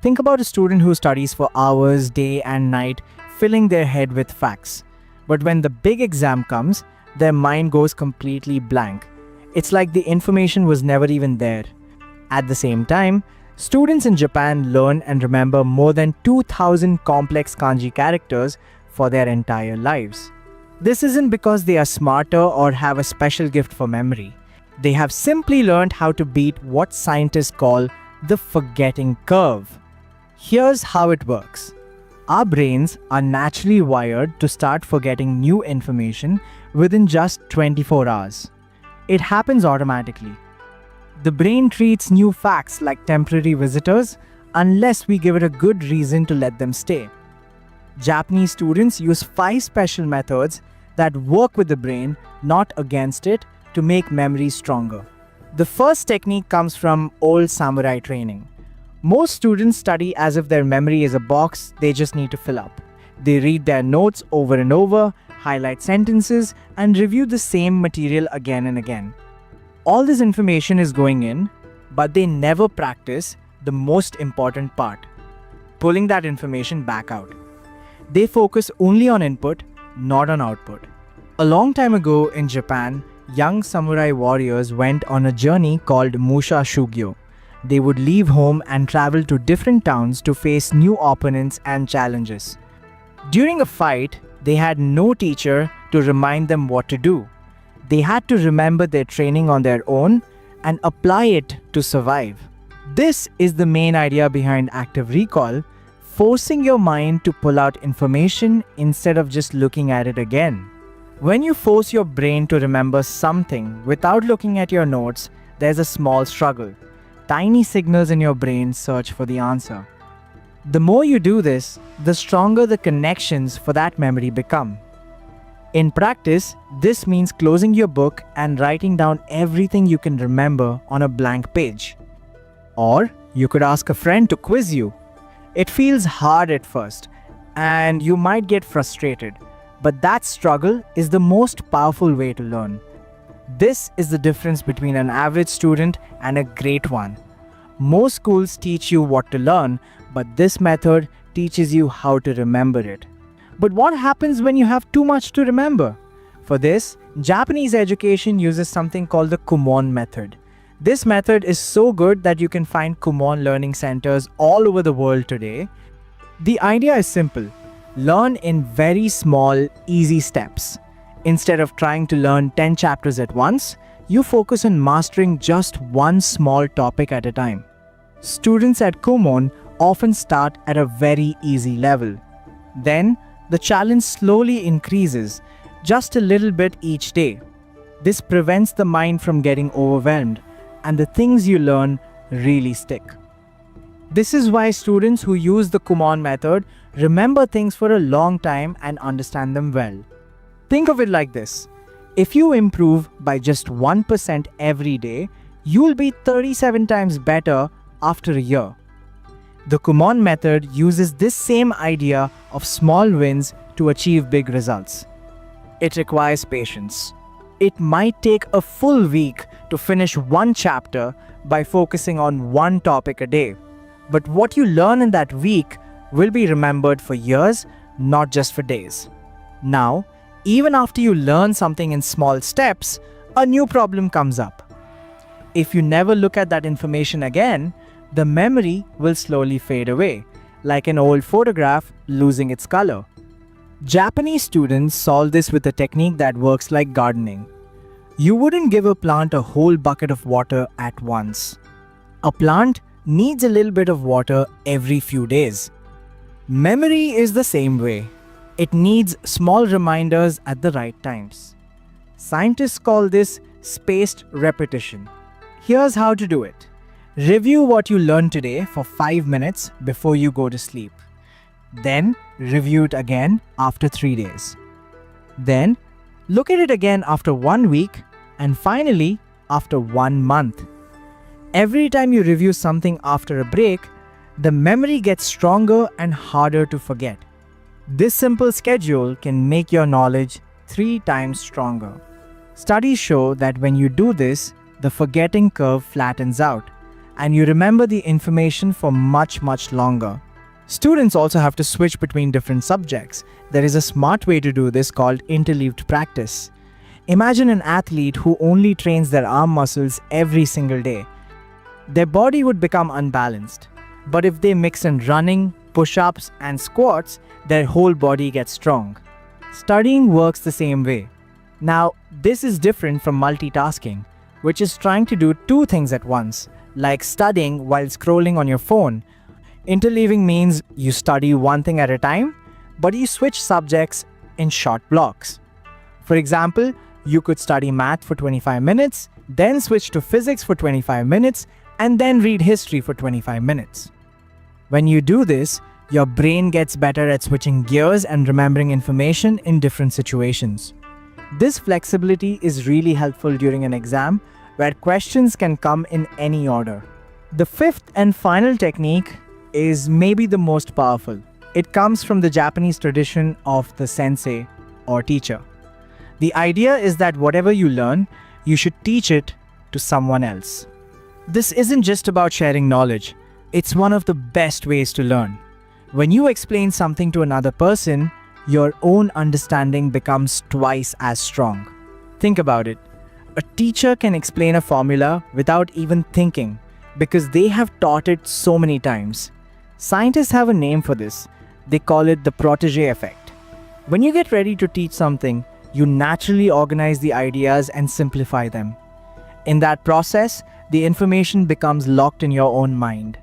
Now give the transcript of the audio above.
Think about a student who studies for hours, day and night, filling their head with facts. But when the big exam comes, their mind goes completely blank. It's like the information was never even there. At the same time, students in Japan learn and remember more than 2,000 complex kanji characters for their entire lives. This isn't because they are smarter or have a special gift for memory. They have simply learned how to beat what scientists call the forgetting curve. Here's how it works. Our brains are naturally wired to start forgetting new information within just 24 hours. It happens automatically. The brain treats new facts like temporary visitors unless we give it a good reason to let them stay. Japanese students use 5 special methods that work with the brain, not against it, to make memory stronger. The first technique comes from old samurai training. Most students study as if their memory is a box they just need to fill up. They read their notes over and over, highlight sentences, and review the same material again and again. All this information is going in, but they never practice the most important part, pulling that information back out. They focus only on input, not on output. A long time ago in Japan, young samurai warriors went on a journey called Musha Shugyo. They would leave home and travel to different towns to face new opponents and challenges. During a fight, they had no teacher to remind them what to do. They had to remember their training on their own and apply it to survive. This is the main idea behind active recall, forcing your mind to pull out information instead of just looking at it again. When you force your brain to remember something without looking at your notes, there's a small struggle. Tiny signals in your brain search for the answer. The more you do this, the stronger the connections for that memory become. In practice, this means closing your book and writing down everything you can remember on a blank page. Or you could ask a friend to quiz you. It feels hard at first, and you might get frustrated, but that struggle is the most powerful way to learn. This is the difference between an average student and a great one. Most schools teach you what to learn, but this method teaches you how to remember it. But what happens when you have too much to remember? For this, Japanese education uses something called the Kumon method. This method is so good that you can find Kumon learning centers all over the world today. The idea is simple. Learn in very small, easy steps. Instead of trying to learn 10 chapters at once, you focus on mastering just one small topic at a time. Students at Kumon often start at a very easy level. Then, the challenge slowly increases, just a little bit each day. This prevents the mind from getting overwhelmed, and the things you learn really stick. This is why students who use the Kumon method remember things for a long time and understand them well. Think of it like this. If you improve by just 1% every day, you'll be 37 times better after a year. The Kumon method uses this same idea of small wins to achieve big results. It requires patience. It might take a full week to finish one chapter by focusing on one topic a day. But what you learn in that week will be remembered for years, not just for days. Now, even after you learn something in small steps, a new problem comes up. If you never look at that information again, the memory will slowly fade away, like an old photograph losing its color. Japanese students solve this with a technique that works like gardening. You wouldn't give a plant a whole bucket of water at once. A plant needs a little bit of water every few days. Memory is the same way. It needs small reminders at the right times. Scientists call this spaced repetition. Here's how to do it. Review what you learned today for 5 minutes before you go to sleep. Then review it again after 3 days. Then look at it again after 1 week, and finally after 1 month. Every time you review something after a break, the memory gets stronger and harder to forget. This simple schedule can make your knowledge 3 times stronger. Studies show that when you do this, the forgetting curve flattens out. and you remember the information for much, much longer. Students also have to switch between different subjects. There is a smart way to do this called interleaved practice. Imagine an athlete who only trains their arm muscles every single day. Their body would become unbalanced. But if they mix in running, push-ups, and squats, their whole body gets strong. Studying works the same way. Now, this is different from multitasking, which is trying to do two things at once, like studying while scrolling on your phone. Interleaving means you study one thing at a time, but you switch subjects in short blocks. For example, you could study math for 25 minutes, then switch to physics for 25 minutes, and then read history for 25 minutes. When you do this, your brain gets better at switching gears and remembering information in different situations. This flexibility is really helpful during an exam where questions can come in any order. The fifth and final technique is maybe the most powerful. It comes from the Japanese tradition of the sensei or teacher. The idea is that whatever you learn, you should teach it to someone else. This isn't just about sharing knowledge. It's one of the best ways to learn. When you explain something to another person, your own understanding becomes twice as strong. Think about it. A teacher can explain a formula without even thinking because they have taught it so many times. Scientists have a name for this. They call it the protege effect. When you get ready to teach something, you naturally organize the ideas and simplify them. In that process, the information becomes locked in your own mind.